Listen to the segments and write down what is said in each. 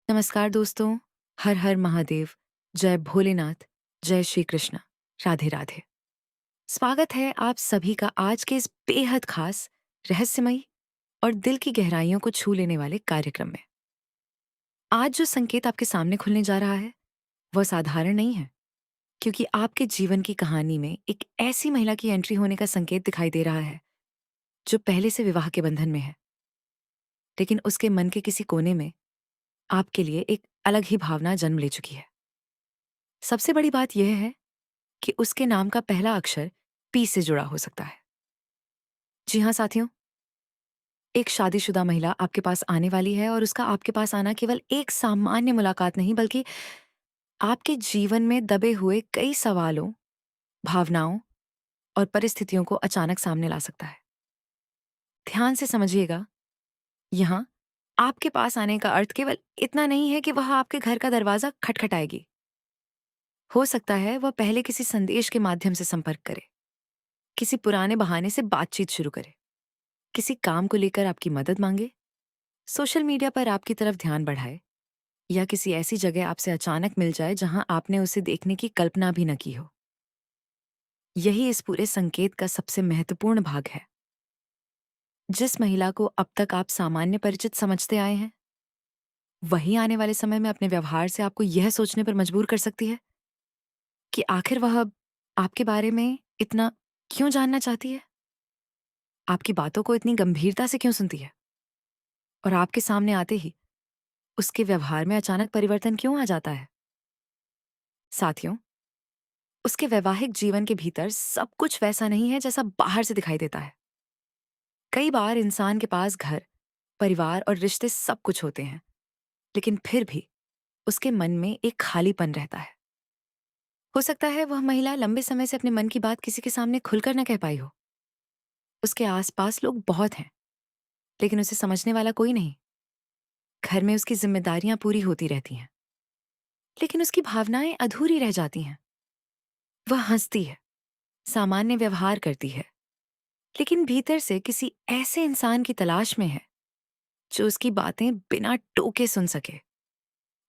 नमस्कार दोस्तों। हर हर महादेव। जय भोलेनाथ। जय श्री कृष्ण। राधे राधे। स्वागत है आप सभी का आज के इस बेहद खास, रहस्यमयी और दिल की गहराइयों को छू लेने वाले कार्यक्रम में। आज जो संकेत आपके सामने खुलने जा रहा है वह साधारण नहीं है, क्योंकि आपके जीवन की कहानी में एक ऐसी महिला की एंट्री होने का संकेत दिखाई दे रहा है जो पहले से विवाह के बंधन में है, लेकिन उसके मन के किसी कोने में आपके लिए एक अलग ही भावना जन्म ले चुकी है। सबसे बड़ी बात यह है कि उसके नाम का पहला अक्षर पी से जुड़ा हो सकता है। जी हाँ साथियों, एक शादीशुदा महिला आपके पास आने वाली है और उसका आपके पास आना केवल एक सामान्य मुलाकात नहीं, बल्कि आपके जीवन में दबे हुए कई सवालों, भावनाओं और परिस्थितियों को अचानक सामने ला सकता है। ध्यान से समझिएगा, यहाँ आपके पास आने का अर्थ केवल इतना नहीं है कि वह आपके घर का दरवाजा खटखटाएगी। हो सकता है वह पहले किसी संदेश के माध्यम से संपर्क करे, किसी पुराने बहाने से बातचीत शुरू करे, किसी काम को लेकर आपकी मदद मांगे, सोशल मीडिया पर आपकी तरफ ध्यान बढ़ाए, या किसी ऐसी जगह आपसे अचानक मिल जाए जहां आपने उसे देखने की कल्पना भी न की हो। यही इस पूरे संकेत का सबसे महत्वपूर्ण भाग है। जिस महिला को अब तक आप सामान्य परिचित समझते आए हैं, वही आने वाले समय में अपने व्यवहार से आपको यह सोचने पर मजबूर कर सकती है कि आखिर वह आपके बारे में इतना क्यों जानना चाहती है, आपकी बातों को इतनी गंभीरता से क्यों सुनती है, और आपके सामने आते ही उसके व्यवहार में अचानक परिवर्तन क्यों आ जाता है। साथियों, उसके वैवाहिक जीवन के भीतर सब कुछ वैसा नहीं है जैसा बाहर से दिखाई देता है। कई बार इंसान के पास घर, परिवार और रिश्ते सब कुछ होते हैं, लेकिन फिर भी उसके मन में एक खालीपन रहता है। हो सकता है वह महिला लंबे समय से अपने मन की बात किसी के सामने खुलकर न कह पाई हो। उसके आसपास लोग बहुत हैं, लेकिन उसे समझने वाला कोई नहीं। घर में उसकी जिम्मेदारियां पूरी होती रहती हैं, लेकिन उसकी भावनाएं अधूरी रह जाती हैं। वह हंसती है, सामान्य व्यवहार करती है, लेकिन भीतर से किसी ऐसे इंसान की तलाश में है जो उसकी बातें बिना टोके सुन सके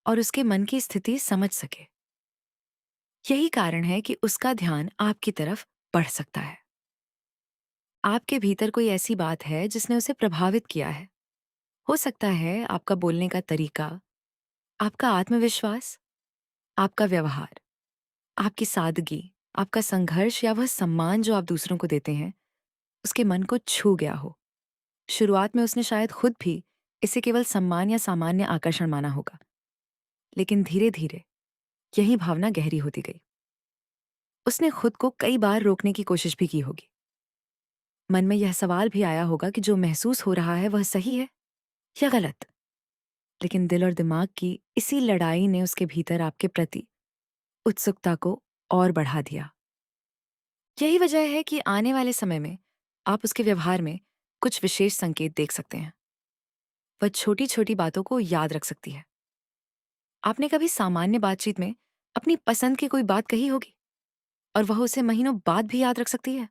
और उसके मन की स्थिति समझ सके। यही कारण है कि उसका ध्यान आपकी तरफ बढ़ सकता है। आपके भीतर कोई ऐसी बात है जिसने उसे प्रभावित किया है। हो सकता है आपका बोलने का तरीका, आपका आत्मविश्वास, आपका व्यवहार, आपकी सादगी, आपका संघर्ष या वह सम्मान जो आप दूसरों को देते हैं, उसके मन को छू गया हो। शुरुआत में उसने शायद खुद भी इसे केवल सम्मान या सामान्य आकर्षण माना होगा, लेकिन धीरे धीरे यही भावना गहरी होती गई। उसने खुद को कई बार रोकने की कोशिश भी की होगी। मन में यह सवाल भी आया होगा कि जो महसूस हो रहा है वह सही है या गलत। लेकिन दिल और दिमाग की इसी लड़ाई ने उसके भीतर आपके प्रति उत्सुकता को और बढ़ा दिया। यही वजह है कि आने वाले समय में आप उसके व्यवहार में कुछ विशेष संकेत देख सकते हैं। वह छोटी छोटी बातों को याद रख सकती है। आपने कभी सामान्य बातचीत में अपनी पसंद की कोई बात कही होगी और वह उसे महीनों बाद भी याद रख सकती है।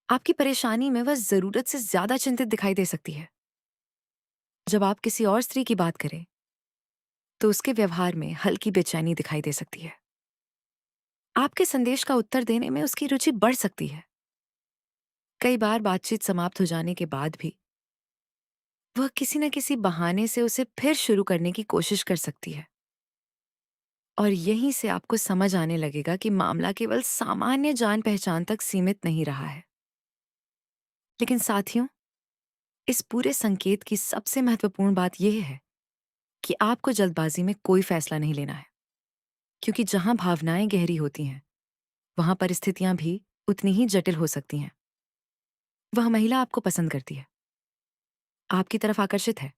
आपकी परेशानी में वह जरूरत से ज्यादा चिंतित दिखाई दे सकती है। जब आप किसी और स्त्री की बात करें तो उसके व्यवहार में हल्की बेचैनी दिखाई दे सकती है। आपके संदेश का उत्तर देने में उसकी रुचि बढ़ सकती है। कई बार बातचीत समाप्त हो जाने के बाद भी वह किसी न किसी बहाने से उसे फिर शुरू करने की कोशिश कर सकती है। और यहीं से आपको समझ आने लगेगा कि मामला केवल सामान्य जान पहचान तक सीमित नहीं रहा है। लेकिन साथियों, इस पूरे संकेत की सबसे महत्वपूर्ण बात यह है कि आपको जल्दबाजी में कोई फैसला नहीं लेना है, क्योंकि जहां भावनाएं गहरी होती हैं वहां परिस्थितियां भी उतनी ही जटिल हो सकती हैं। वह महिला आपको पसंद करती है, आपकी तरफ आकर्षित है,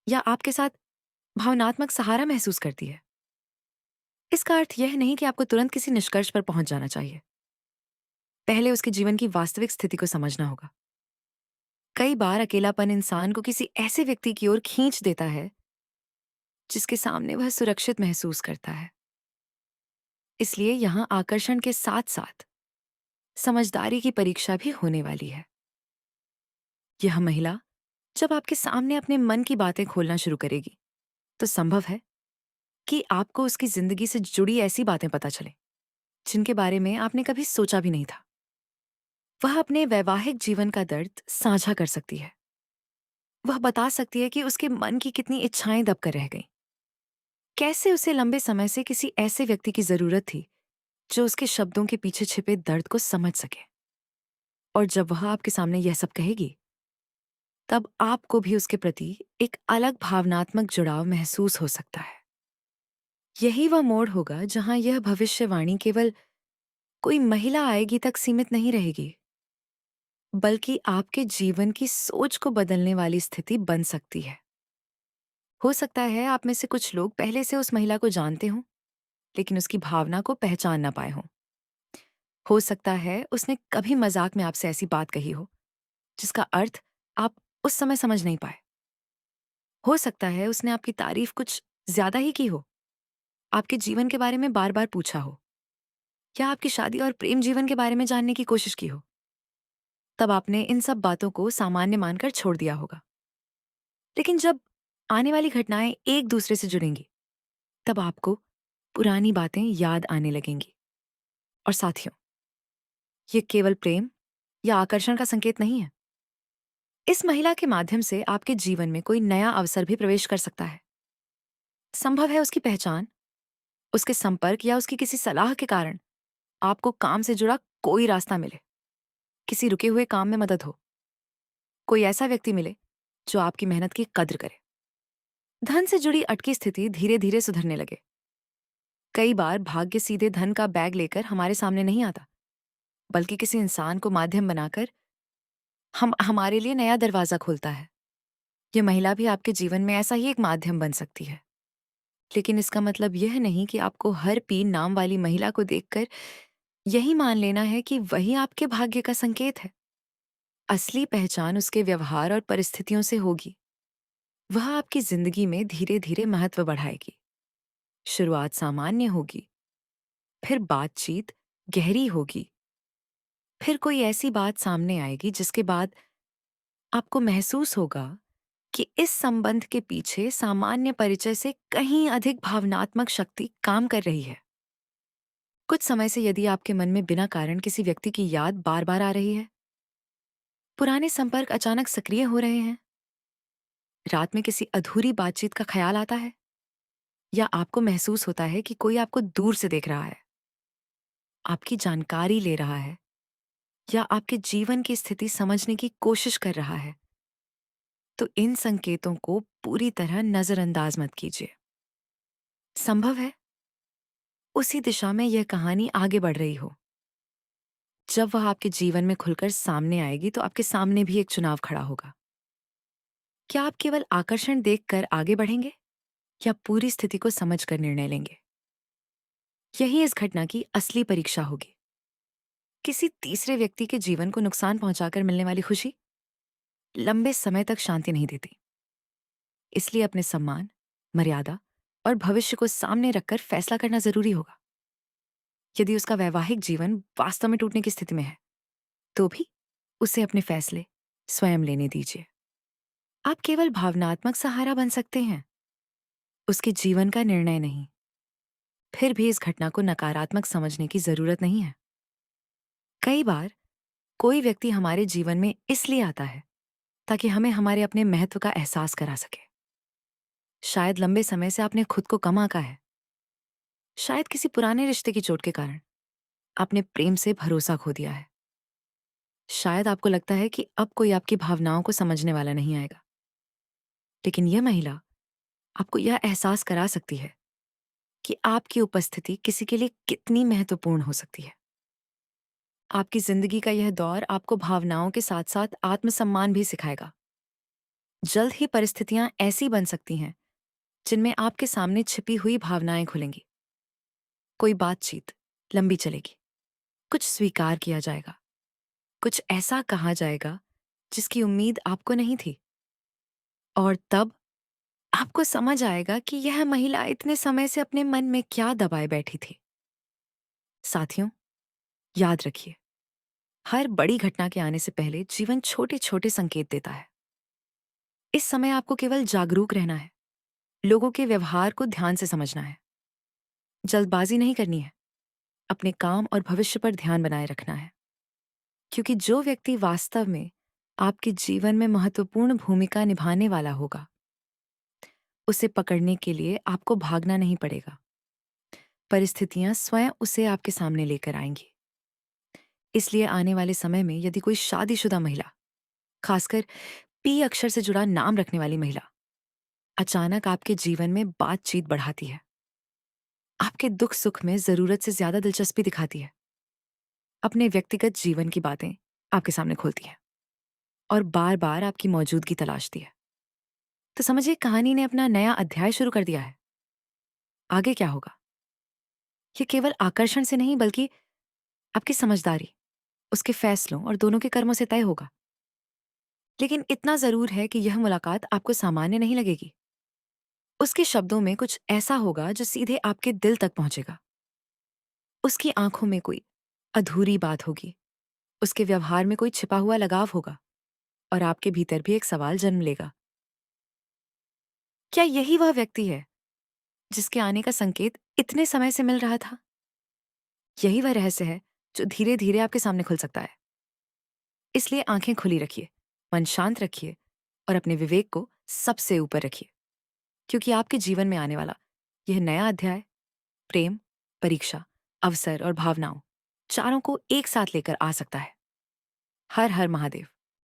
या आपके साथ भावनात्मक सहारा महसूस करती है। इसका अर्थ यह नहीं कि आपको तुरंत किसी निष्कर्ष पर पहुंच जाना चाहिए। पहले उसके जीवन की वास्तविक स्थिति को समझना होगा। कई बार अकेलापन इंसान को किसी ऐसे व्यक्ति की ओर खींच देता है जिसके सामने वह सुरक्षित महसूस करता है। इसलिए यहां आकर्षण के साथ साथ समझदारी की परीक्षा भी होने वाली है। यह महिला जब आपके सामने अपने मन की बातें खोलना शुरू करेगी, तो संभव है कि आपको उसकी जिंदगी से जुड़ी ऐसी बातें पता चलें जिनके बारे में आपने कभी सोचा भी नहीं था। वह अपने वैवाहिक जीवन का दर्द साझा कर सकती है। वह बता सकती है कि उसके मन की कितनी इच्छाएं दब कर रह गईं। कैसे उसे लंबे समय से किसी ऐसे व्यक्ति की जरूरत थी जो उसके शब्दों के पीछे छिपे दर्द को समझ सके। और जब वह आपके सामने यह सब कहेगी, तब आपको भी उसके प्रति एक अलग भावनात्मक जुड़ाव महसूस हो सकता है। यही वह मोड़ होगा जहां यह भविष्यवाणी केवल कोई महिला आएगी तक सीमित नहीं रहेगी, बल्कि आपके जीवन की सोच को बदलने वाली स्थिति बन सकती है। हो सकता है आप में से कुछ लोग पहले से उस महिला को जानते हों, लेकिन उसकी भावना को पहचान ना पाए हों। हो सकता है उसने कभी मजाक में आपसे ऐसी बात कही हो जिसका अर्थ आप उस समय समझ नहीं पाए। हो सकता है उसने आपकी तारीफ कुछ ज्यादा ही की हो, आपके जीवन के बारे में बार बार पूछा हो, या आपकी शादी और प्रेम जीवन के बारे में जानने की कोशिश की हो। तब आपने इन सब बातों को सामान्य मानकर छोड़ दिया होगा। लेकिन जब आने वाली घटनाएं एक दूसरे से जुड़ेंगी, तब आपको पुरानी बातें याद आने लगेंगी। और साथियों, ये केवल प्रेम या आकर्षण का संकेत नहीं है। इस महिला के माध्यम से आपके जीवन में कोई नया अवसर भी प्रवेश कर सकता है। संभव है उसकी पहचान, उसके संपर्क या उसकी किसी सलाह के कारण आपको काम से जुड़ा कोई रास्ता मिले, किसी रुके हुए काम में मदद हो, कोई ऐसा व्यक्ति मिले जो आपकी मेहनत की कद्र करे। धन से जुड़ी अटकी स्थिति धीरे धीरे सुधरने लगे। कई बार भाग्य सीधे धन का बैग लेकर हमारे सामने नहीं आता, बल्कि किसी इंसान को माध्यम बनाकर हम हमारे लिए नया दरवाजा खोलता है। ये महिला भी आपके जीवन में ऐसा ही एक माध्यम बन सकती है। लेकिन इसका मतलब यह नहीं कि आपको हर पी नाम वाली महिला को देखकर यही मान लेना है कि वही आपके भाग्य का संकेत है। असली पहचान उसके व्यवहार और परिस्थितियों से होगी। वह आपकी जिंदगी में धीरे धीरे महत्व बढ़ाएगी। शुरुआत सामान्य होगी, फिर बातचीत गहरी होगी, फिर कोई ऐसी बात सामने आएगी जिसके बाद आपको महसूस होगा कि इस संबंध के पीछे सामान्य परिचय से कहीं अधिक भावनात्मक शक्ति काम कर रही है। कुछ समय से यदि आपके मन में बिना कारण किसी व्यक्ति की याद बार बार आ रही है, पुराने संपर्क अचानक सक्रिय हो रहे हैं, रात में किसी अधूरी बातचीत का ख्याल आता है, या आपको महसूस होता है कि कोई आपको दूर से देख रहा है, आपकी जानकारी ले रहा है, या आपके जीवन की स्थिति समझने की कोशिश कर रहा है, तो इन संकेतों को पूरी तरह नजरअंदाज मत कीजिए। संभव है उसी दिशा में यह कहानी आगे बढ़ रही हो। जब वह आपके जीवन में खुलकर सामने आएगी, तो आपके सामने भी एक चुनाव खड़ा होगा। क्या आप केवल आकर्षण देखकर आगे बढ़ेंगे, या पूरी स्थिति को समझकर निर्णय लेंगे? यही इस घटना की असली परीक्षा होगी। किसी तीसरे व्यक्ति के जीवन को नुकसान पहुंचाकर मिलने वाली खुशी लंबे समय तक शांति नहीं देती। इसलिए अपने सम्मान, मर्यादा और भविष्य को सामने रखकर फैसला करना जरूरी होगा। यदि उसका वैवाहिक जीवन वास्तव में टूटने की स्थिति में है, तो भी उसे अपने फैसले स्वयं लेने दीजिए। आप केवल भावनात्मक सहारा बन सकते हैं, उसके जीवन का निर्णय नहीं। फिर भी इस घटना को नकारात्मक समझने की जरूरत नहीं है। कई बार कोई व्यक्ति हमारे जीवन में इसलिए आता है ताकि हमें हमारे अपने महत्व का एहसास करा सके। शायद लंबे समय से आपने खुद को कम आंका है। शायद किसी पुराने रिश्ते की चोट के कारण आपने प्रेम से भरोसा खो दिया है। शायद आपको लगता है कि अब कोई आपकी भावनाओं को समझने वाला नहीं आएगा। लेकिन यह महिला आपको यह एहसास करा सकती है कि आपकी उपस्थिति किसी के लिए कितनी महत्वपूर्ण हो सकती है। आपकी जिंदगी का यह दौर आपको भावनाओं के साथ साथ आत्मसम्मान भी सिखाएगा। जल्द ही परिस्थितियां ऐसी बन सकती हैं जिनमें आपके सामने छिपी हुई भावनाएं खुलेंगी। कोई बातचीत लंबी चलेगी, कुछ स्वीकार किया जाएगा, कुछ ऐसा कहा जाएगा जिसकी उम्मीद आपको नहीं थी। और तब आपको समझ आएगा कि यह महिला इतने समय से अपने मन में क्या दबाए बैठी थी। साथियों, याद रखिए, हर बड़ी घटना के आने से पहले जीवन छोटे छोटे संकेत देता है। इस समय आपको केवल जागरूक रहना है, लोगों के व्यवहार को ध्यान से समझना है। जल्दबाजी नहीं करनी है। अपने काम और भविष्य पर ध्यान बनाए रखना है। क्योंकि जो व्यक्ति वास्तव में आपके जीवन में महत्वपूर्ण भूमिका निभाने वाला होगा, उसे पकड़ने के लिए आपको भागना नहीं पड़ेगा। परिस्थितियां स्वयं उसे आपके सामने लेकर आएंगी। इसलिए आने वाले समय में यदि कोई शादीशुदा महिला, खासकर पी अक्षर से जुड़ा नाम रखने वाली महिला, अचानक आपके जीवन में बातचीत बढ़ाती है, आपके दुख सुख में जरूरत से ज्यादा दिलचस्पी दिखाती है, अपने व्यक्तिगत जीवन की बातें आपके सामने खोलती है और बार बार आपकी मौजूदगी तलाशती है, तो समझिए कहानी ने अपना नया अध्याय शुरू कर दिया है। आगे क्या होगा? ये केवल आकर्षण से नहीं बल्कि आपकी समझदारी, उसके फैसलों और दोनों के कर्मों से तय होगा। लेकिन इतना जरूर है कि यह मुलाकात आपको सामान्य नहीं लगेगी। उसके शब्दों में कुछ ऐसा होगा जो सीधे आपके दिल तक पहुंचेगा। उसकी आंखों में कोई अधूरी बात होगी, उसके व्यवहार में कोई छिपा हुआ लगाव होगा और आपके भीतर भी एक सवाल जन्म लेगा। क्या यही वह व्यक्ति है जिसके आने का संकेत इतने समय से मिल रहा था? यही वह रहस्य है जो धीरे धीरे आपके सामने खुल सकता है। इसलिए आंखें खुली रखिए, मन शांत रखिए और अपने विवेक को सबसे ऊपर रखिए, क्योंकि आपके जीवन में आने वाला यह नया अध्याय प्रेम, परीक्षा, अवसर और भावनाओं चारों को एक साथ लेकर आ सकता है। हर हर महादेव।